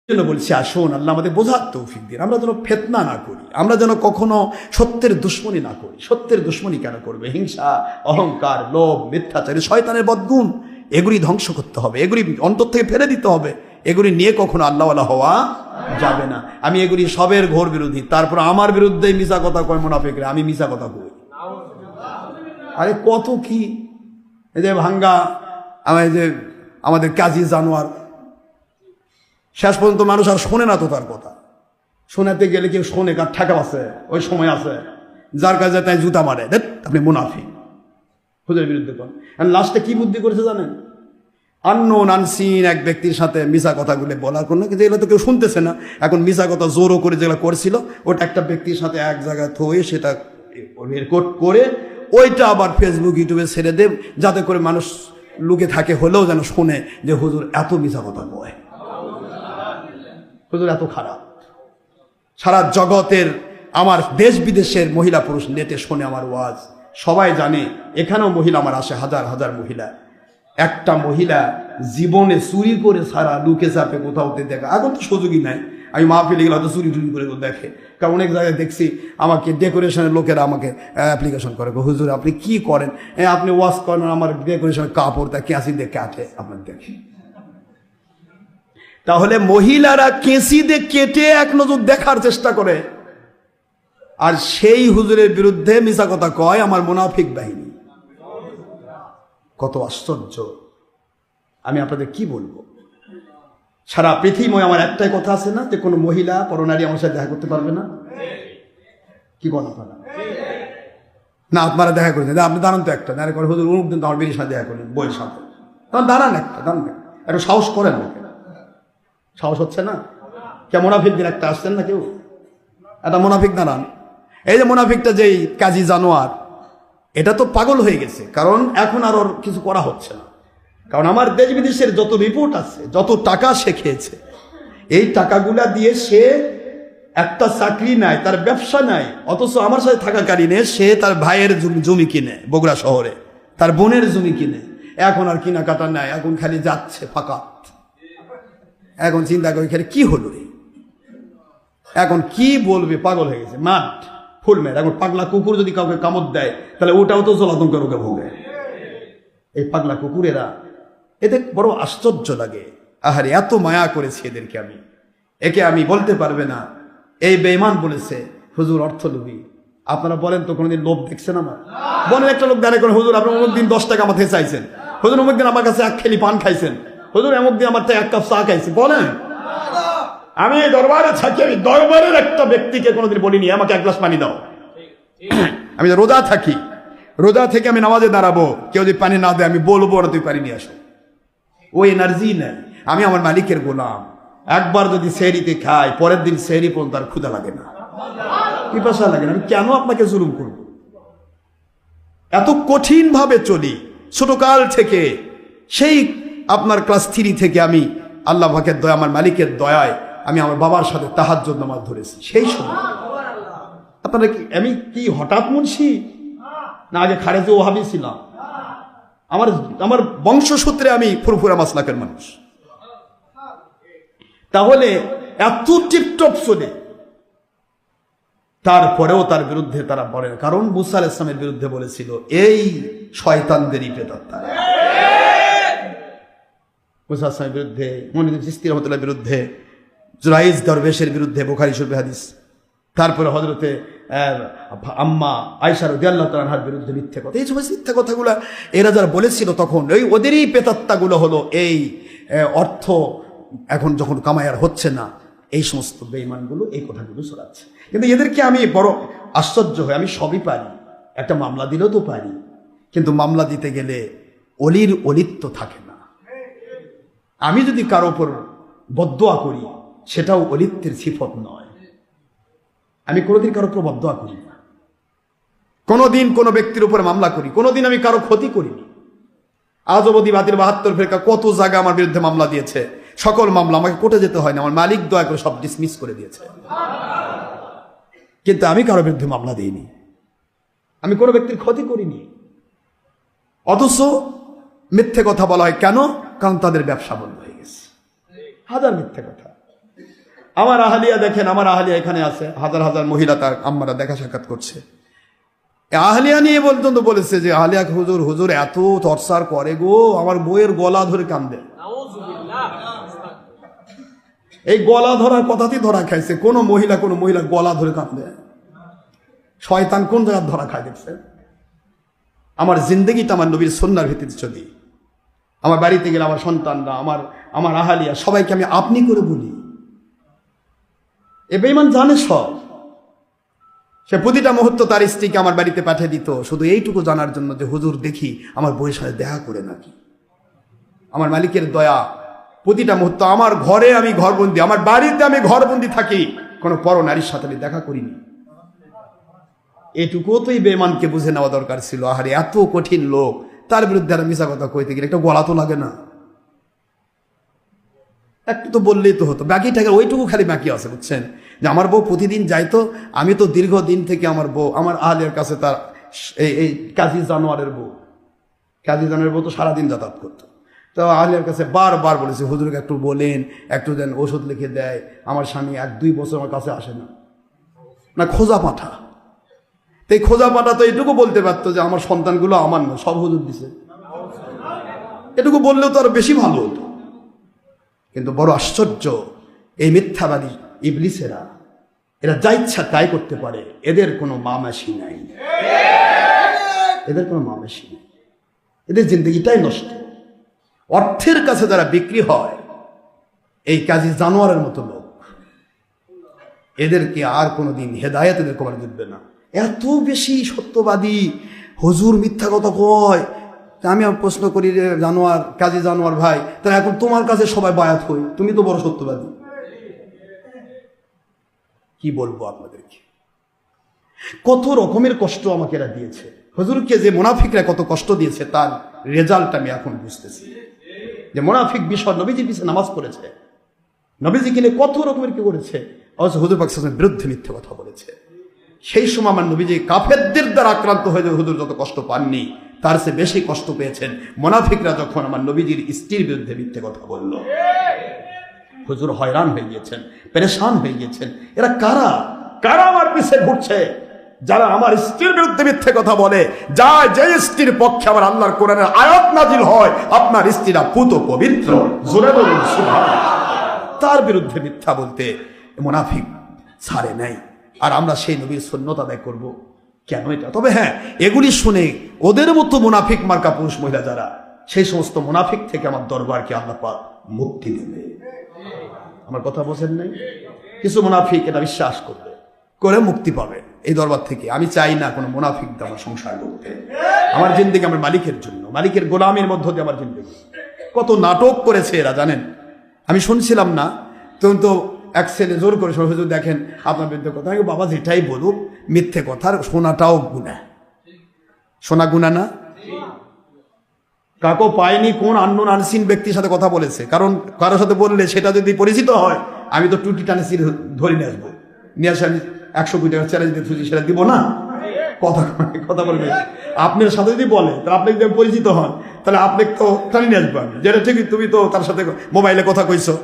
জন্য বলছি, আসুন আল্লাহ আমাদের বোঝার তৌফিক দিন, আমরা যেন ফিতনা না করি, আমরা যেন কখনো সত্যের দুশ্মনী না করি। সত্যের দুশ্মনী কেন করবে? হিংসা, অহংকার, লোভ, মিথ্যাচারী, শয়তানের বদগুণ, এগুলি ধ্বংস করতে হবে, এগুলি অন্তর থেকে ফেলে দিতে হবে। এগুলি নিয়ে কখনো আল্লাহওয়ালা হওয়া যাবে না। আমি এগুলি সবের ঘোর বিরোধী। তারপর আমার বিরুদ্ধে মিশা কথা কয় মুনাফিকরা, আমি মিশা কথা কই। আরে কত কি এই যে ভাঙ্গা, আমার যে আমাদের কাজী জানোয়ার, শেষ পর্যন্ত মানুষ আর শোনে না তো তার কথা। শোনাতে গেলে কেউ শোনে, কার ঠেকা আছে, ওই সময় আছে, যার কাছে তাই জুতা মারে, দেখ আপনি মুনাফিক, হুজুরের বিরুদ্ধে কোন। লাস্টে কি বুদ্ধি করেছে জানেন? আননোন আনসিন এক ব্যক্তির সাথে মিশা কথাগুলো বলার কোনো, কিন্তু এগুলো তো কেউ শুনতেছে না। এখন মিশা কথা জোরও করে যেগুলো করছিল, ওটা একটা ব্যক্তির সাথে এক জায়গায় থয়ে সেটা রেকর্ড করে ওইটা আবার ফেসবুক ইউটিউবে ছেড়ে দেব, যাতে করে মানুষ লুকে থাকে হলেও যেন শোনে যে হুজুর এত মিশা কথা কয়, হুজুর এত খারাপ। সারা জগতের আমার দেশ বিদেশের মহিলা পুরুষ নেটে শোনে আমার ওয়াজ, সবাই জানে। এখানেও মহিলা আমার আসে, হাজার হাজার মহিলা। একটা মহিলা জীবনে চুরি করে সারা লুকে চাপে কোথাও দেখা, এখন তো সুযোগই নাই। আমি মাহফিলে গেলে হয়তো চুরি টুরি করে দেখে, কারণ অনেক জায়গায় দেখছি আমাকে ডেকোরেশনের লোকেরা আমাকে অ্যাপ্লিকেশন করে, হুজুর আপনি কি করেন? আপনি ওয়াশ করেন, আমার ডেকোরেশনের কাপড় তা ক্যাঁচি দিয়ে কাটে, আপনার দেখে। তাহলে মহিলারা কেঁচি দিয়ে কেটে এক নজর দেখার চেষ্টা করে, আর সেই হুজুরের বিরুদ্ধে মিশা কথা কয় আমার মুনাফিক বাহিনী। কত আশ্চর্য! আমি আপনাদের কি বলবো? সারা পৃথিবী আমার একটাই কথা আছে না, যে কোনো মহিলা পরনারী আমার সাথে দেখা করতে পারবে না। কি বলেন আপনারা? না, আপনারা দেখা করেছেন, আপনি দাঁড়ান তো একটা, দাঁড়িয়ে করে হুজুর অমুক দিন তো আমার বিয়ের সাথে দেখা করলেন, বইয়ের সাথে, তখন দাঁড়ান একটা, দাঁড়ান একটু সাহস করেন না। সাহস হচ্ছে না? কে মুনাফিকদের একটা আসছেন না কেউ? একটা মুনাফিক দাঁড়ান। এই যে মুনাফিকটা যেই কাজী জানোয়ার, এটা তো পাগল হয়ে গেছে, কারণ এখন আর ওর কিছু করা হচ্ছে না। কারণ আমার দেশ বিদেশের যত রিপোর্ট আছে, যত টাকা সে খেয়েছে, এই টাকাগুলা দিয়ে সে একটা চাকরি নাই, তার ব্যবসা নাই, অথচ আমার সাথে থাকাকালীনে সে তার ভাইয়ের জমি কিনে বগুড়া শহরে, তার বোনের জমি কিনে। এখন আর কেনাকাটা নাই, এখন খালি যাচ্ছে ফাঁকা। এখন চিন্তা করি খালি কি হলো রে, এখন কি বলবে? পাগল হয়ে গেছে, মাঠ ফুলমের। এখন পাগলা কুকুর যদি কাউকে কামড় দেয়, তাহলে ওটাও তো জলাতঙ্কের রোগে ভোগে। এই পাগলা কুকুরেরা, এদের বড় আশ্চর্য লাগে। আহারে, এত মায়া করেছি এদেরকে আমি, একে আমি বলতে পারবে না। এই বেঈমান বলেছে হুজুর অর্থলোভী। আপনারা বলেন তো কোনোদিন লোভ দেখছেন আমার? বলেন একটা লোক দাঁড়িয়ে করে, হুজুর আপনি অমুক দিন 10 টাকা আমার থেকে চাইছেন, হুজুর অমুক দিন আমার কাছে 1 খেলি পান খাইছেন, হুজুর এমুক দিন আমার থেকে 1 কাপ চা খাইছি। বলেন, আমি দরবারে থাকি, আমি দরবারের একটা ব্যক্তিকে কোনোদিন বলিনি আমাকে 1 গ্লাস পানি দাও। আমি রোজা থাকি, রোজা থেকে আমি নামাজে দাঁড়াবো, কেউ যদি পানি না দেয় আমি বলবো না তুই পানি নিয়ে আসো। ওই এনার্জি নেই। আমি আমার মালিকের গোলাম। একবার যদি সেহরিতে খাই, পরের দিন সেহরি পর্যন্ত আর ক্ষুধা লাগে না, পিপাসা লাগে না। আমি কেন আপনাকে জুলুম করব? এত কঠিন ভাবে চলি ছোটকাল থেকে। সেই আপনার ক্লাস 3 থেকে আমি আল্লাহ পাকের দয়া, আমার মালিকের দয়ায় আমি আমার বাবার সাথে তাহাজ্জুদ নামাজ ধরেছি। সেই সময় আপনারা কি, আমি কি হঠাৎ মুন্সি না আগে খারেজি ওহাবি ছিলাম? আমার বংশসূত্রে আমি ফুরফুরা মাসলাকের মানুষ। তাহলে এত টিপটপ চলে, তারপরেও তার বিরুদ্ধে তারা বলে, কারণ মুসা আলাইহিস সালামের বিরুদ্ধে বলেছিল এই শয়তানদেরই প্রেতাত্মা। মুসা আলাইহিস সালামের বিরুদ্ধে, মুনির চিশতি রাহমাতুল্লাহর বিরুদ্ধে, জুরাইজ দরবেশের বিরুদ্ধে, বুখারী শরীফে হাদিস। তারপরে হযরতে আম্মা আয়েশা রাদিয়াল্লাহু তাআলা আনহার বিরুদ্ধে মিথ্যা কথা। এই সমস্ত মিথ্যা কথাগুলো এরা যারা বলেছিল তখন, ওই ওদেরই প্রেতাত্মাগুলো হলো এই অর্থ এখন যখন কামায়ার হচ্ছে না, এই সমস্ত বেঈমানগুলো এই কথাগুলো ছড়াচ্ছে। কিন্তু এদেরকে আমি বড় আশ্চর্য হই। আমি সবই পারি, একটা মামলা দিলেও তো পারি, কিন্তু মামলা দিতে গেলে অলির অলিত্ব থাকে না। আমি যদি কারো ওপর বদদোয়া করি, সেটাও অলিত্বের সিফত নয়। আমি কোনোদিন কারো উপর বদদোয়া করি না, কোনোদিন কোনো ব্যক্তির উপর মামলা করি, কোনোদিন আমি কারো ক্ষতি করিনি। আজ অবধি বাতিল 72 ফেরকা কত জায়গা আমার বিরুদ্ধে মামলা দিয়েছে, সকল মামলা আমাকে কোর্টে যেতে হয় না, আমার মালিক দয়া করে সব ডিসমিস করে দিয়েছে। কিন্তু আমি কারো বিরুদ্ধে মামলা দিইনি, আমি কোনো ব্যক্তির ক্ষতি করিনি। অথচ মিথ্যে কথা বলা হয় কেন? কারণ তাদের ব্যবসা বন্ধ হয়ে গেছে। হাজার মিথ্যে কথা। আমার আহলিয়া দেখেন, আমার আহলিয়া এখানে আছে, হাজার হাজার মহিলা তার আম্মারা দেখা সাক্ষাৎ করছে। আহলিয়া নিয়ে পর্যন্ত বলেছে যে আহলিয়া হুজুর, হুজুর এত টর্চার করে গো, আমার বইয়ের গলা ধরে কান্দে। এই গলা ধরার কথাতেই ধরা খাইছে। কোন মহিলা গলা ধরে কান্দে? শয়তান কোন জায়গায় ধরা খায় দেখছে? আমার জিন্দগিটা আমার নবীর সুন্নাহর ভিত্তিতে চলি। আমার বাড়িতে গেলে আমার সন্তানরা, আমার আহালিয়া সবাইকে আমি আপনি করে বলি। এ বেঈমান জানে সব। সে প্রতিটা মুহূর্ত তার স্ত্রীকে আমার বাড়িতে পাঠিয়ে দিত শুধু এইটুকু জানার জন্য যে হুজুর দেখি আমার বউয়ের সাথে দেখা করে নাকি। আমার মালিকের দয়া, প্রতিটা মুহূর্ত আমার ঘরে আমি ঘরবন্দি, আমার বাড়িতে আমি ঘরবন্দি থাকি, কোনো পর নারীর সাথে আমি দেখা করিনি। এটুকুও তো এই বেঈমানকে বুঝে নেওয়া দরকার ছিল। আহারে এত কঠিন লোক, তার বিরুদ্ধে আর মিশা কথা কইতে গেলে একটা গলা তো লাগে না? একটু তো বললেই তো হতো। বাকি টাকা ওইটুকু খালি বাকি আছে, বুঝছেন? যে আমার বউ প্রতিদিন যাইতো, আমি তো দীর্ঘদিন থেকে আমার বউ, আমার আহলের কাছে তার এই কাজী জানোয়ারের বউ তো সারাদিন যাতায়াত করতো। তো আহলের কাছে বারবার বলেছে হুজুরকে একটু বলেন, একটু দেন, ওষুধ লিখে দেয়। আমার স্বামী 1-2 বছর আমার কাছে আসে না খোঁজা পাঠা। তো এই খোঁজা পাঠা তো এটুকু বলতে পারতো যে আমার সন্তানগুলো আমার না, সব হুজুর দিছে। এটুকু বললেও তো আরো বেশি ভালো হতো। কিন্তু বড় আশ্চর্য, এই মিথ্যাবাদী ইবলিসেরা, এরা যা ইচ্ছা তাই করতে পারে। এদের কোনো মামাসি নাই, এদের কোনো মামাসি নেই। এদের জিন্দগিটাই নষ্ট। অর্থের কাছে যারা বিক্রি হয়, এই কাজী জানোয়ারের মতো লোক, এদেরকে আর কোনোদিন হেদায়েত এদের কবরে দিবে না। এত বেশি সত্যবাদী হুজুর মিথ্যা কথা কয়। আমি প্রশ্ন করি, রে জানোয়ার, কাজী জানোয়ার ভাই, তাহলে এখন তোমার কাছে সবাই বায়াত হই, তুমি তো বড় সত্যবাদী। কি বলবো আপনাদেরকে? কত রকমের কষ্ট আমাকে এরা দিয়েছে। হুজুরকে যে মুনাফিকরা কত কষ্ট দিয়েছে তার রেজাল্ট আমি এখন বুঝতেছি। যে মুনাফিক বিষয় নবীজির পিছনে নামাজ পড়েছে, নবীজিকে নিয়ে কত রকমের কি করেছে, অথচ হুজুর পাক সাল্লাল্লাহু আলাইহি ওয়াসাল্লামের বিরুদ্ধে মিথ্যে কথা বলেছে। সেই সময় আমার নবীজি কাফেরদের দ্বারা আক্রান্ত হয়ে হুজুর যত কষ্ট পাননি, তার চেয়ে বেশি কষ্ট পেয়েছেন মুনাফিকরা যখন আমার নবীজির স্ত্রীর বিরুদ্ধে মিথ্যে কথা বলল। হুজুর হয়রান হয়ে গিয়েছেন, পেরেশান হয়ে গিয়েছেন। এরা কারা কারা আমার পিছে ঘুরছে? যারা আমার স্ত্রীর বিরুদ্ধে মিথ্যে কথা বলে, যে স্ত্রীর পক্ষে আমার আল্লাহর কোরআনের আয়াত নাজিল হয়, আপনার স্ত্রীরা পুত পবিত্র, জোরে বলুন সুবহানাল্লাহ, তার বিরুদ্ধে মিথ্যা বলতে মুনাফিক ছাড়ে নাই। আর আমরা সেই নবীর সুন্নত আদায় করব কেন? এটা তবে হ্যাঁ, এগুলি শুনে ওদের মতো মুনাফিক মার্কা পুরুষ মহিলা যারা, সেই সমস্ত মুনাফিক থেকে আমার দরবারকে আল্লাহ পাক মুক্তি দেবে। আমার কথা বোঝেন নাই? কিছু মুনাফিক এটা বিশ্বাস করবে, করে মুক্তি পাবে এই দরবার থেকে। আমি চাই না কোনো মুনাফিক আমার সংসার করতে। আমার জিন্দেগি আমার মালিকের জন্য, মালিকের গোলামের মধ্য দিয়ে আমার জিন্দেগি। কত নাটক করেছে এরা জানেন? আমি শুনছিলাম না তো এক ছেলে জোর করে হুজুর দেখেন আপনার বিরুদ্ধে কথা। আমি বাবা যেটাই বলুক মিথ্যে কথার শোনাটাও গুনাহ। শোনা গুনাহ না? কাকো পায়নি কোন আননোন আনসিন ব্যক্তির সাথে কথা বলেছে, কারণ কারোর সাথে বললে সেটা যদি পরিচিত হয়, আমি তো টুটি টানে সির ধরে নিয়ে আসবো, নিয়ে আসে আমি 100 কোটি টাকা চ্যালেঞ্জ দিয়ে সেটা দিব না। কথা বলবে আপনার সাথে যদি বলে, তাহলে আপনি যদি পরিচিত হন, তাহলে আপনি তো টানে নিয়ে আসবো আমি, যেটা ঠিকই তুমি তো তার সাথে মোবাইলে কথা কইছো,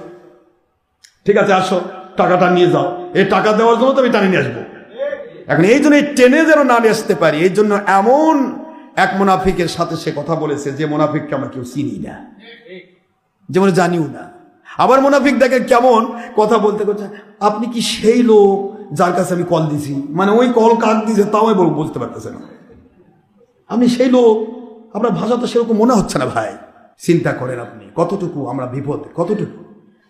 ঠিক আছে আসো টাকাটা নিয়ে যাও, এই টাকা দেওয়ার জন্য তো আমি টানে নিয়ে আসবো। এখন এই জন্য টেনে যেন না নিয়ে আসতে পারি, এই জন্য এমন এক মুনাফিকের সাথে সে কথা বলেছে যে মুনাফিককে আমরা কেউ চিনি না, যেমন জানিও না। আবার মুনাফিক দেখে কেমন কথা বলতে করছে, আপনি কি সেই লোক যার কাছে আমি কল দিছি? মানে ওই কল কাক দিছে তাও আমি বলতে পারতেছে না। আপনি সেই লোক, আপনার ভাষা তো সেরকম মনে হচ্ছে না ভাই। চিন্তা করেন আপনি কতটুকু আমরা বিপদে, কতটুকু।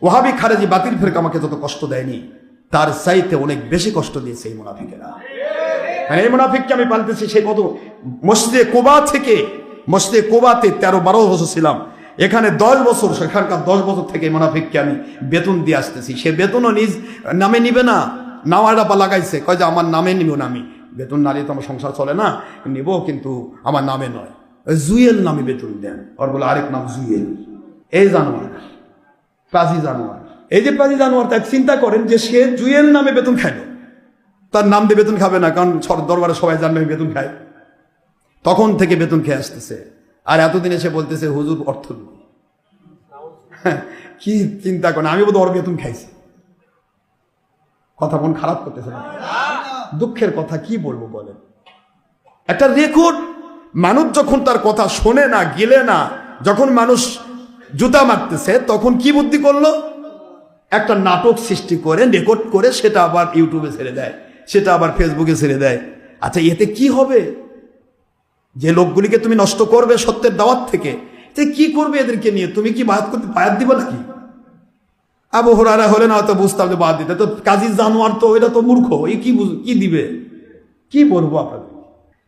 ওয়াহাবি খারেজি বাতিল ফেরকা আমাকে যত কষ্ট দেয়নি, তার চাইতে অনেক বেশি কষ্ট দিয়েছে এই মুনাফিকেরা। এই মুনাফিককে আমি পালতেছি সেই কত মসজিদে কোবাতে 13-12 বছর ছিলাম, এখানে 10 বছর, সেখানকার 10 বছর থেকে মুনাফিককে আমি বেতন দিয়ে আসতেছি। সে বেতনও নিজ নামে নিবে না, নাওয়াটা পা লাগাইছে, কয় যে আমার নামে নিব না, আমি বেতন না নিয়ে তো আমার সংসার চলে না, নিব কিন্তু আমার নামে নয়, জুয়েল নামে বেতন দেন। ওর বলে আরেক নাম জুয়েল। এই জানোয়ার, পাজি জানোয়ার, এই যে পাজি জানোয়ার, তাই চিন্তা করেন যে সে জুয়েল নামে বেতন খাইল, তার নাম দিয়ে বেতন খাবে না, কারণ দরবারে সবাই জানবে বেতন খায়, তখন থেকে বেতন খেয়ে আসতেছে। আর এতদিন এসে বলতেছে হুজুর অর্থ কি চিন্তা করেন, আমি বোধ ওর বেতন খাইছি। কথা মন খারাপ করতেছে না? দুঃখের কথা কি বলবো বলেন? একটা রেকর্ড, মানুষ যখন তার কথা শোনে না, গিলে না, যখন মানুষ জুতা মারতেছে, তখন কি বুদ্ধি করলো? একটা নাটক সৃষ্টি করে রেকর্ড করে সেটা আবার ইউটিউবে ছেড়ে দেয়, সেটা আবার ফেসবুকে ছেড়ে দেয়। আচ্ছা, এতে কি হবে? যে লোকগুলিকে তুমি নষ্ট করবে সত্যের দাওয়াত থেকে, কি করবে এদেরকে নিয়ে? তুমি কি বায়াত করতে বায়াত দিবে নাকি? আবু হুরায়রা হলে না হয়তো বুঝতাম যে বাদ দিতে, তো কাজী জানোয়ার তো এটা তো মূর্খ, এই কি দিবে? কি বলবো আপনাদের?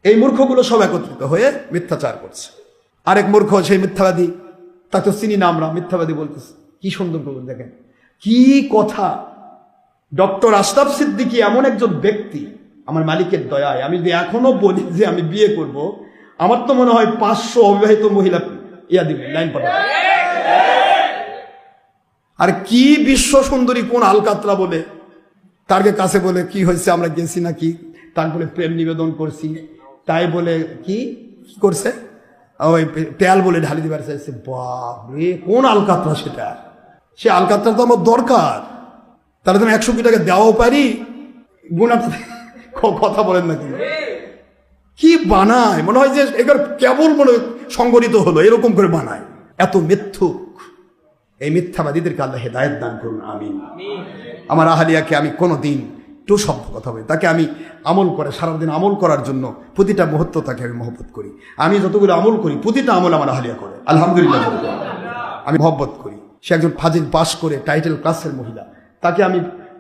এই মূর্খগুলো সব একত্রিত হয়ে মিথ্যাচার করছে। আরেক মূর্খ সেই মিথ্যাবাদী, তাকে তো চিনি না আমরা, মিথ্যাবাদী বলতেছে। কি সুন্দর করে দেখেন, কি কথা! ডক্টর আশরাফ সিদ্দিকী এমন একজন ব্যক্তি, আমার মালিকের দয়ায় আমি যদি এখনো বলি যে আমি বিয়ে করব, আমার তো মনে হয় 500 অবিবাহিত মহিলা দিবে, লাইন পাঠাবে। আর কি বিশ্ব সুন্দরী কোন আলকাতরা বলে, তার কাছে বলে কি হয়েছে, আমরা গেছি নাকি, তার বলে প্রেম নিবেদন করছি, তাই বলে কি করছে, ওই তেল বলে ঢালি দিবার চাইছে। বাপ রে, কোন আলকাতরা সেটা! সে আলকাতরা তো আমার দরকার, তাহলে তুমি 100 কোটি টাকা দেওয়াও পারি, গুণাটা কথা বলেন না কিন্তু কি বানায়, মনে হয় যে এবার কেবল মনে সংগঠিত হলো, এরকম করে বানায়। এত মিথ্যুক, এই মিথ্যাবাদীদেরকে আল্লাহ হেদায়েত দান করুন, আমিন। আমার আহালিয়াকে আমি কোনোদিন একটু শব্দ কথা বলি, তাকে আমি আমল করে সারাদিন আমল করার জন্য প্রতিটা মুহূর্ত তাকে আমি মহব্বত করি। আমি যতগুলো আমল করি প্রতিটা আমল আমার আহালিয়া করে, আলহামদুলিল্লাহ আমি মহব্বত করি। সে একজন ফাজিল পাস করে টাইটেল ক্লাসের মহিলা, তাকে আমি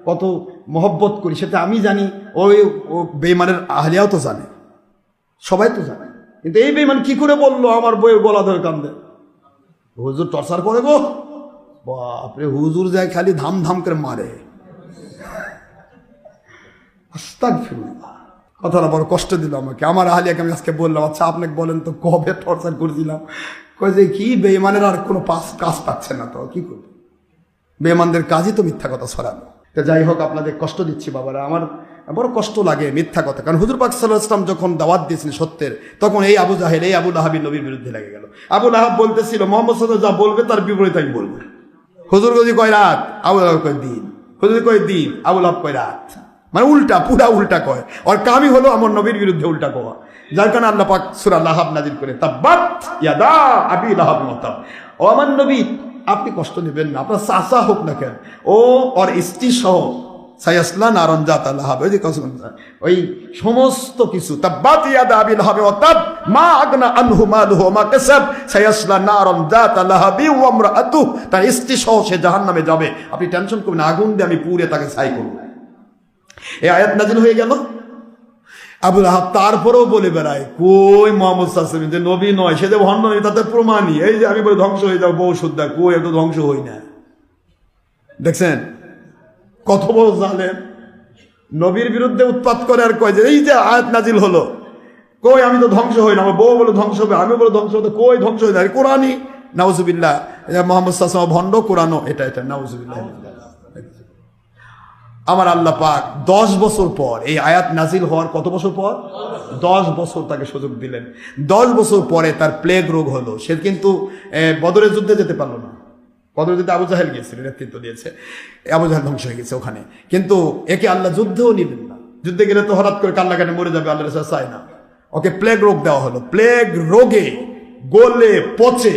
কত মহব্বত করি সেটা আমি জানি, ওই বেঈমানের আহলিয়াও তো জানে, সবাই তো জানে। কিন্তু এই বেঈমান কি করে বললো আমার বইয়ের গলা ধরে কান্দে, হুজুর টর্চার করে গো, বাপরে, হুজুর যায় খালি ধাম ধাম করে মারে। আস্তাগফিরুল্লাহ, কথাটা বড় কষ্ট দিল আমাকে। আমার আহলিয়াকে আমি আজকে বললাম, আচ্ছা আপনাকে বলেন তো কবে টর্চার করেছিলাম? কয় যে কি বেঈমানের আর কোনো কাজ পাচ্ছে না, তো কি করবে? বেঈমানদের কাজই তো মিথ্যা কথা ছড়ানো। তো যাই হোক, আপনাদের কষ্ট দিচ্ছি বাবারা, আমার বড় কষ্ট লাগে মিথ্যা কথা। কারণ হুজুর পাক সাল্লাল্লাহু আলাইহি ওয়াসাল্লাম যখন দাওয়াত দিয়েছিলেন সত্যের, তখন এই আবু জাহেল, এই আবু লাহাব নবীর বিরুদ্ধে লেগে গেল। আবু লাহাব বলতেছিল মুহাম্মদ সাল্লাল্লাহু আলাইহি ওয়াসাল্লাম যা বলবে তার বিপরীত আমি বলবো। হুজুর যদি কয় রাত, আবু লাহাব কয় দিন, হুজুর কয় দিন, আবু লাহাব কয় রাত, মানে উল্টা, পুরা উল্টা কয়। আর কামই হলো আমার নবীর বিরুদ্ধে উল্টা কওয়া। যার কারণে আল্লাহ পাক সূরা লাহাব নাযিল করে তাব্বাত ইয়াদা আবি লাহাব ওয়া তাব, ও আমার নবী আপনি কষ্ট নেবেন না, আপনার চাচা হোক না কেন, ও আর স্ত্রী সহ সায়াসলা নারন জাতা লাহাব, ওই সমস্ত কিছু, তাব্বাত ইয়াদা আবি লাহাব ওয়া তাব মা আগনা আনহু মালুহু ওয়া মা কাসাব সায়াসলা নারন জাতা লাহাবি ওয়া ইমরাআতুহু, তার স্ত্রী সহ সে জাহান্নামে যাবে। আপনি টেনশন করবেন না, আগুন দিয়ে আমি পুড়ে তাকে ছাই করব। এই আয়াত নাযিল হয়ে গেল। আবু লাহাব তারপরেও বলে বেড়ায়, কই মুহাম্মদ সাল্লাল্লাহু আলাইহি ওয়াসাল্লাম যে নবী নয়, সে যে ভণ্ড নয়, তাতে প্রমাণই এই যে আমি বলে ধ্বংস হয়ে যাবো বউ শুদ্ধা, কই এত ধ্বংস হই না। দেখছেন কত বড় জালেম, নবীর বিরুদ্ধে উৎপাত করে আর কয় যে এই যে আয়াত নাজিল হলো, কই আমি তো ধ্বংস হই না, আমার বউ বলে ধ্বংস হবে, আমি বলে ধ্বংস হতে, কই ধ্বংস হই না, কোরআনই নাউজুবিল্লাহ, মুহাম্মদ সাল্লাল্লাহু আলাইহি ওয়াসাল্লাম ভণ্ড, কোরআনও এটা নাউজুবিল্লাহ। আমার আল্লাহ পাক 10 বছর পর, এই আয়াত নাজিল হওয়ার কত বছর পর? 10 বছর তাকে সুযোগ দিলেন। 10 বছর পরে তার প্লেগ রোগ হলো, সে কিন্তু বদরের যুদ্ধে যেতে পারলো না। বদরের যুদ্ধে আবু জাহেল গিয়েছিল, নেতৃত্ব দিয়েছে, আবু জাহেল ধ্বংস হয়ে গেছে ওখানে। কিন্তু একে আল্লাহ যুদ্ধেও নিবেন না, যুদ্ধে গেলে তো হঠাৎ করে কান্নাকাটি মরে যাবে, আল্লাহ রাসূল চায় না। ওকে প্লেগ রোগ দেওয়া হলো, প্লেগ রোগে গলে পচে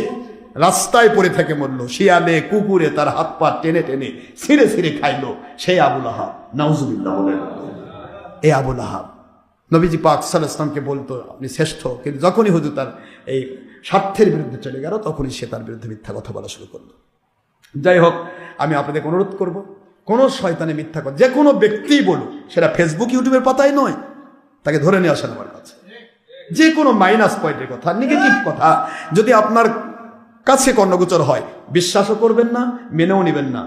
রাস্তায় পড়ে থেকে মরলো, শিয়ালে কুকুরে তার হাত পা টেনে টেনে ছিঁড়ে ছিঁড়ে খাইলো, সেই আবু লাহাব, নাউজুবিল্লাহ বলেন। এই আবু লাহাব নবীজি পাক সাল্লাল্লাহু আলাইহি ওয়াসাল্লামকে বলতো আপনি শ্রেষ্ঠ, কিন্তু যখনই হুজুর তার এই স্বার্থের বিরুদ্ধে চলে গেল, তখনই সে তার বিরুদ্ধে মিথ্যা কথা বলা শুরু করলো। যাই হোক, আমি আপনাদের অনুরোধ করব, কোন শয়তানে মিথ্যা কথা যে কোনো ব্যক্তিই বলুক, সেটা ফেসবুক ইউটিউবের পাতায় নয়, তাকে ধরে নিয়ে আসেন আমার কাছে। যে কোনো মাইনাস পয়েন্টের কথা, নেগেটিভ কথা যদি আপনার কাছে কর্ণগোচর হয়, বিশ্বাসও করবেন না, মেনেও নেবেন না।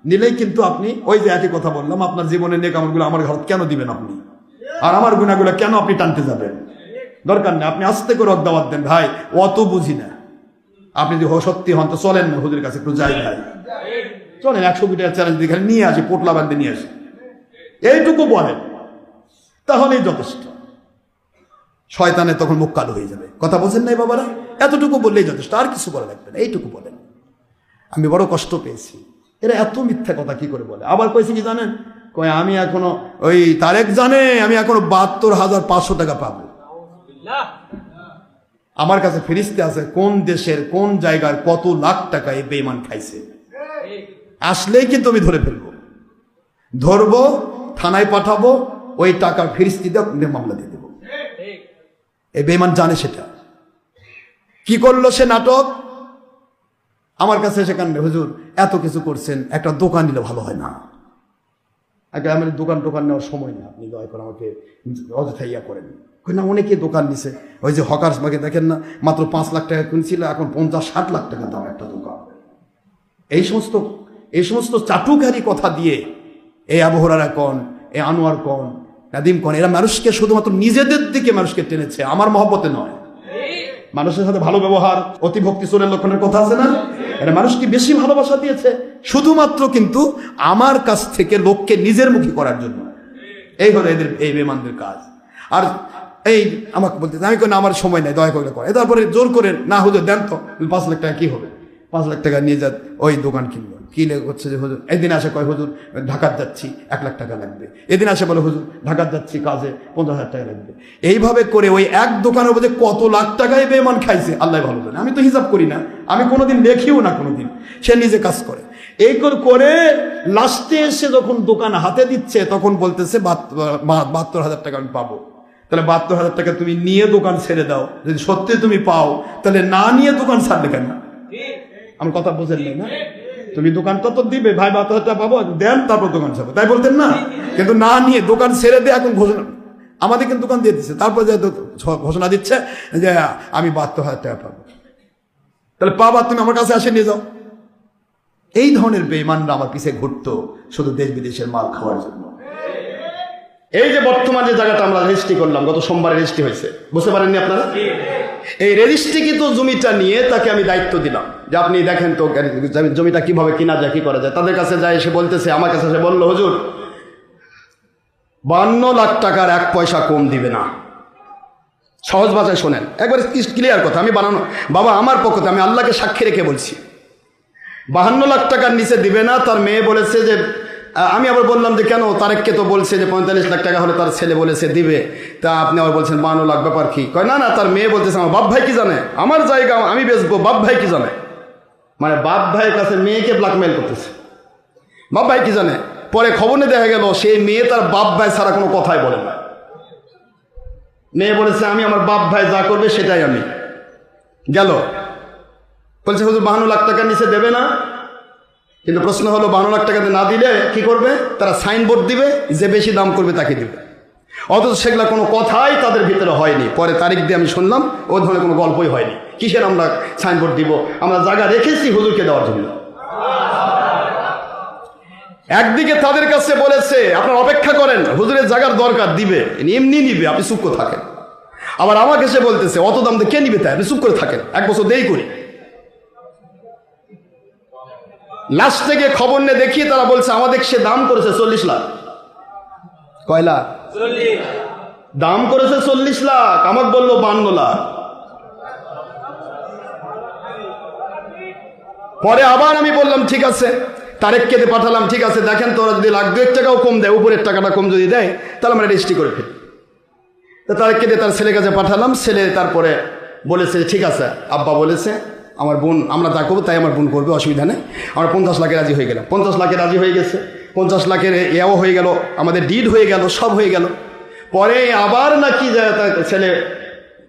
নিলেই কিন্তু আপনি ওই যে একই কথা বললাম, আপনার জীবনের নেক আমলগুলো আমার ঘর কেন দিবেন আপনি, আর আমার গুনাহগুলো কেন আপনি টানতে যাবেন? দরকার নেই, আপনি আস্তে করে দাওয়াত দেন, ভাই অত বুঝি না, আপনি যদি সত্যি হন তো চলেন না হুজুরের কাছে, একটু যাই ভাই, চলেন 100 কোটি টাকা চ্যালেঞ্জ দিয়ে নিয়ে আসি, পোটলা বান্ধে নিয়ে আসি, এইটুকু বলেন, তাহলেই যথেষ্ট। শয়তানে তখন মুখ কালো হয়ে যাবে। কথা বলছেন নাই বাবারা? এতটুকু বললেই যথেষ্ট, আর কিছু বলা লাগবে না, এইটুকু বলেন। আমি বড় কষ্ট পেয়েছি, এরা এত মিথ্যা কথা কি করে বলে। আবার কয়েছে কি জানেন, কয় আমি এখনো, ওই তারেক জানে আমি এখনো 72,500 টাকা পাবো। আমার কাছে ফিরিস্তে আছে কোন দেশের কোন জায়গার কত লাখ টাকা এই বেঈমান খাইছে। আসলেই কিন্তু আমি ধরে ফেলবো, ধরবো, থানায় পাঠাবো, ওই টাকার ফিরিস্তি দিয়ে মামলা দিয়ে দেবো। এই বেঈমান জানে সেটা। কি করলো সে নাটক? আমার কাছে সেখানে, হুজুর এত কিছু করছেন, একটা দোকান নিলে ভালো হয় না? আগে আমার দোকান নেওয়ার সময় না, আপনি দয়া করে আমাকে অযথা ইয়া করেন না। অনেকে দোকান নিছে, ওই যে হকার্স বাগে দেখেন না, মাত্র 5 লাখ টাকা কিনছিল, এখন 50-60 লাখ টাকা দাম একটা দোকান। এই সমস্ত চাটুকারি কথা দিয়ে এই আবু হুরায়রা কোন, এই আনোয়ার কোন, নাদিম কোন, এরা মানুষকে শুধুমাত্র নিজেদের দিকে মানুষকে টেনেছে, আমার মহব্বতে নয়। মানুষের সাথে ভালো ব্যবহার অতি ভক্তি চোরের লক্ষণের কথা আছে না? এরা মানুষকে বেশি ভালোবাসা দিয়েছে শুধুমাত্র কিন্তু আমার কাছ থেকে লোককে নিজের মুখী করার জন্য। এই হলো এদের, এই বেঈমানদের কাজ। আর এই আমাকে বলতে, আমি কই না আমার সময় নাই, দয়া করে করে। তারপরে জোর করে, না হুজুর দেন তো, 5 লাখ টাকা কি হবে? 5 লাখ টাকা নিয়ে যা, ওই দোকান কিনবো। কি হচ্ছে যে হুজুর, এদিন আসে কয় হুজুর ঢাকার যাচ্ছি 1 লাখ টাকা লাগবে, এদিন আসে বলে হুজুর ঢাকার যাচ্ছি কাজে 50,000 টাকা লাগবে। এইভাবে করে ওই এক দোকানের মধ্যে কত লাখ টাকায় বেঈমান খাইছে আল্লাহ ভালো জানে। আমি তো হিসাব করি না, আমি কোনোদিন দেখিও না কোনোদিন। সে নিজে কাজ করে, এই করে লাস্টে এসে যখন দোকান হাতে দিচ্ছে তখন বলতেছে 72,000 টাকা আমি পাবো। তাহলে 72,000 টাকা তুমি নিয়ে দোকান ছেড়ে দাও, যদি সত্যি তুমি পাও, তাহলে না নিয়ে দোকান ছাড়লে কেন? আমার কথা বোঝেন না? তুমি দোকান তো দিবে, ভাই 72,000 টাকা পাবো, দেন তারপর দোকান ছাড়বো, তাই বলতেন না? কিন্তু না নিয়ে দোকান ছেড়ে দিয়ে এখন ঘোষণা, আমাদের কিন্তু দোকান দিয়ে দিচ্ছে, তারপর যে ঘোষণা দিচ্ছে যে আমি 72,000 টাকা পাবো। তাহলে পাবা, তুমি আমার কাছে আসে নিয়ে যাও। এই ধরনের বেঈমানরা আমার পিছে ঘুরতো শুধু দেশ বিদেশের মাল খাওয়ার জন্য। এই যে বর্তমান যে জায়গাটা আমরা রেজিস্ট্রি করলাম, গত সোমবারে রেজিস্ট্রি হয়েছে, বুঝতে পারেননি আপনারা? এই রেজিস্ট্রিকৃত জমিটা নিয়ে তাকে আমি দায়িত্ব দিলাম যে আপনি দেখেন তো জমিটা কিভাবে কিনা যায়, কি করা যায়। তাদের কাছে যায়, এসে বলতেছে, আমার কাছে এসে বললো, হুজুর 52 লাখ টাকার 1 পয়সা কম দিবে না। সহজ ভাষায় শোনেন, একবার ক্লিয়ার কথা, আমি বানানো বাবা, আমার পক্ষে আমি আল্লাহকে সাক্ষী রেখে বলছি, 52 লাখ টাকার নিচে দিবে না। তার মেয়ে বলেছে যে, আমি আবার বললাম যে কেন, তারেককে তো বলছে যে 45 লাখ টাকা হলে তার ছেলে বলেছে দিবে, তা আপনি আবার বলছেন 52 লাখ, ব্যাপার কি? কয় না, তার মেয়ে বলতেছে আমার বাপ ভাই কি জানে, আমার জায়গা আমি বেচবো, বাপ ভাই কি জানে? মানে বাপ ভাইয়ের কাছে মেয়েকে ব্ল্যাকমেইল করতেছে, বাপ ভাই কি জানে। পরে খবরে দেখা গেল সেই মেয়ে তার বাপ ভাই ছাড়া কোনো কথাই বলে না। মেয়ে বলেছে আমি আমার বাপ ভাই যা করবে সেটাই আমি। গেল বলছে হুজুর 52 লাখ টাকার নিচে দেবে না। কিন্তু প্রশ্ন হলো 52 লাখ টাকাতে না দিলে কি করবে? তারা সাইনবোর্ড দিবে, যে বেশি দাম করবে তাকে দিবে। অথচ সেগুলো কোনো কথাই তাদের ভিতরে হয়নি। পরে তারিখ দিয়ে আমি শুনলাম ওই ধরনের কোনো গল্পই হয়নি। কিসের আমরা সাইনবোর্ড দিব? আমরা জায়গা রেখেছি হুজুরকে দেওয়ার জন্য। একদিকে তাদের কাছে বলেছে আপনারা অপেক্ষা করেন, হুজুরের জায়গার দরকার, দিবে, এমনি নিবে, আপনি চুপ করে থাকেন। আবার আমাকে সে বলতেছে অত দাম দিয়ে কে নিবে, তাই আপনি চুপ করে থাকেন, 1 বছর দেরি করি। লাস্ট থেকে খবর নিয়ে দেখি তারা বলছে আমাদের সে দাম করেছে 40 লাখ। কয় লাখ? 40 দাম করেছে 40 লাখ, আমাকে বললো 52 লাখ। পরে আবার আমি বললাম ঠিক আছে, তারেককে পাঠালাম, ঠিক আছে দেখেন তোরা যদি 1,00,000 টাকাও কম দেয়, উপরের টাকাটা কম যদি দেয় তাহলে আমরা রেজিস্ট্রি করে ফেলি। তা তারেককে তার ছেলের কাছে পাঠালাম। ছেলে তারপরে বলেছে ঠিক আছে, আব্বা বলেছে আমার বোন, আমরা যা করবো তাই আমার বোন করবে, অসুবিধা নেই। আমরা 50 লাখে রাজি হয়ে গেলাম। 50 লাখে রাজি হয়ে গেছে, 50 লাখের এও হয়ে গেল, আমাদের ডিড হয়ে গেল, সব হয়ে গেল। পরে আবার নাকি ছেলে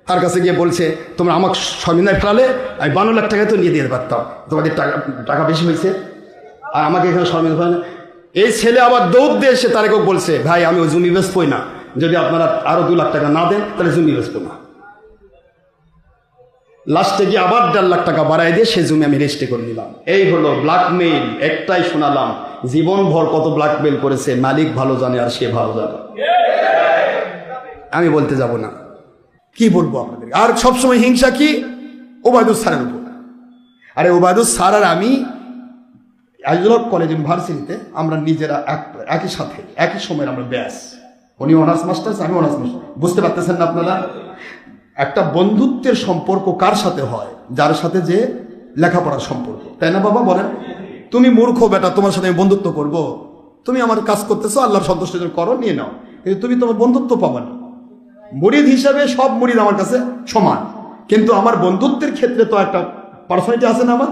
তার কাছে গিয়ে বলছে তোমরা আমাকে সমিনায় ফেলালে আমি 52 লাখ টাকা তো নিয়ে দিয়ে পারতাম, তোমাদের টাকা বেশি হয়েছে, আর আমাকে এখানে সমিনা ফেলালে। এই ছেলে আবার দৌড় দিয়ে এসে তারেকেও বলছে ভাই আমি ওই জমি বেচবই না, যদি আপনারা আরো 2 লাখ টাকা না দেন তাহলে জমি বেচবো না। লাস্টে গিয়ে আবার 1.5 লাখ টাকা বাড়াই দিয়ে সে জমি আমি রেজিস্ট্রি করে নিলাম। এই হলো ব্ল্যাকমেইল। একটাই শোনালাম, জীবনভর কত ব্ল্যাকমেইল করেছে মালিক ভালো জানে, আর সে ভালো জানে, আমি বলতে যাব না। কি বলবো আপনাদের? আর সবসময় হিংসা কি ওবায়দুল স্যারের উপর। আরে ওবায়দুল স্যার আর আমি আজিজুল হক কলেজ ইউনিভার্সিটিতে আমরা নিজেরা একই সাথে একই সময় আমরা ব্যাস, উনি অনার্স মাস্টার্স, আমি অনার্স মাস্টার। বুঝতে পারতেছেন না আপনারা? একটা বন্ধুত্বের সম্পর্ক কার সাথে হয়? যার সাথে যে লেখাপড়ার সম্পর্ক, তাই না বাবা? বলেন, তুমি মূর্খ বেটা, তোমার সাথে আমি বন্ধুত্ব করব? তুমি আমার কাজ করতেছো, আল্লাহর সন্তুষ্টির জন্য করো, নিয়ে নাও, কিন্তু তুমি তোমার বন্ধুত্ব পাবা না। মুরিদ হিসাবে সব মুরিদ আমার কাছে সমান, কিন্তু আমার বন্ধুত্বের ক্ষেত্রে তো একটা পার্সোনালিটি আছে না আমার।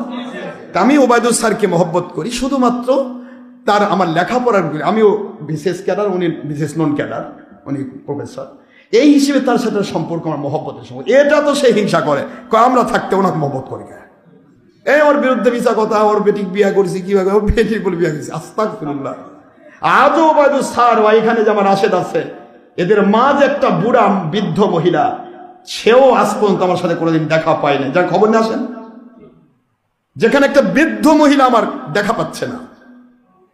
আমি ওবায়দুল স্যারকে মহব্বত করি শুধুমাত্র তার আমার লেখাপড়ার, আমিও বিশেষ ক্যাডার, উনি বিশেষ নন ক্যাডার, উনি প্রফেসর, এই হিসেবে তার সাথে সম্পর্ক আমার মহব্বতের সম্পর্ক। এটা তো সে হিংসা করে, আমরা থাকতে ওনাকে মহব্বত করি কেন? এই ওর বিরুদ্ধে মিশা কথা, ওর বেটিক বিয়া করছি, কিভাবে ওর বেটিক বলে বিয়া করছি, আস্তাগফিরুল্লাহ। আজও ওবায়দুল স্যার বা এখানে যে আমার রাশেদ আছে, এদের মাঝ একটা বুড়া বৃদ্ধ মহিলা, সেও আজ পর্যন্ত আমার সাথে কোনোদিন দেখা পায় না। যার খবর নিয়ে আসেন, যেখানে একটা বৃদ্ধ মহিলা আমার দেখা পাচ্ছে না,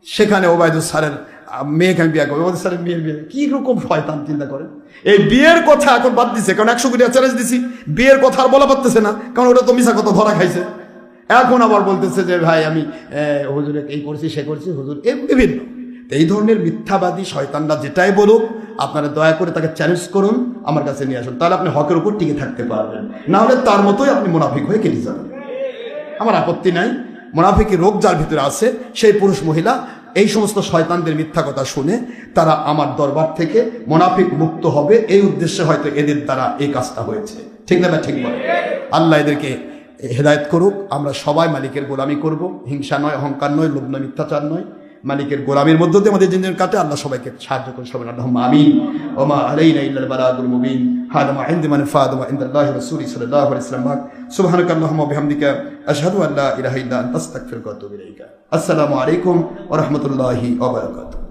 সেখানে ওবায়দুল স্যারের মেয়েকে আমি বিয়ে করবো, ওবায়দুল স্যারের মেয়ের বিয়ে, কি রকম শয়তান চিন্তা করেন। এই বিয়ের কথা এখন বাদ দিছে, কারণ 100 কোটি চ্যালেঞ্জ দিছি, বিয়ের কথা আর বলা পারতেছে না, কারণ ওটা তো মিশা কথা ধরা খাইছে। এখন আবার বলতেছে যে ভাই আমি হুজুরে এই করছি, সে করছি, হুজুর বিভিন্ন। এই ধরনের মিথ্যাবাদী শয়তানরা যেটাই বলুক, আপনারা দয়া করে তাকে চ্যালেঞ্জ করুন, আমার কাছে নিয়ে আসুন, তাহলে আপনি হকের উপর টিকে থাকতে পারবেন। না হলে তার মতোই আপনি মুনাফিক হয়ে কেটে যাবেন। আমার আপত্তি নাই, মুনাফিকি রোগ যার ভিতরে আছে, সেই পুরুষ মহিলা এই সমস্ত শয়তানদের মিথ্যা কথা শুনে তারা আমার দরবার থেকে মুনাফিক মুক্ত হবে, এই উদ্দেশ্যে হয়তো এদের দ্বারা এই কাজটা হয়েছে। ঠিক না? ঠিক বলে আল্লাহ এদেরকে হেদায়েত করুক। আমরা সবাই মালিকের গোলামি করব, হিংসা নয়, অহংকার নয়, লোভ নয়, মিথ্যাচার নয়, মালিকের গোলামের মধ্য দিয়ে আমাদের দিনের কাটে। আল্লাহ সবাইকে সাহায্য করে, সবাই আল্লাহুম্মা আমিন। ওয়া মা আলাইনা ইল্লাল বালাগুল মুবিন। হাদা মা ইনদি মান ফাদা ওয়া ইনদাল্লাহি রাসূলি সাল্লাল্লাহু আলাইহি ওয়াসাল্লাম। সুবহানাকা আল্লাহুম্মা ওয়া বিহামদিকা আশহাদু আল্লা ইলাহা ইল্লা আনতা আস্তাগফিরুকা ওয়া আতুবু ইলাইকা। আসসালামু আলাইকুম ওয়া রাহমাতুল্লাহি ওয়া বারাকাতুহু।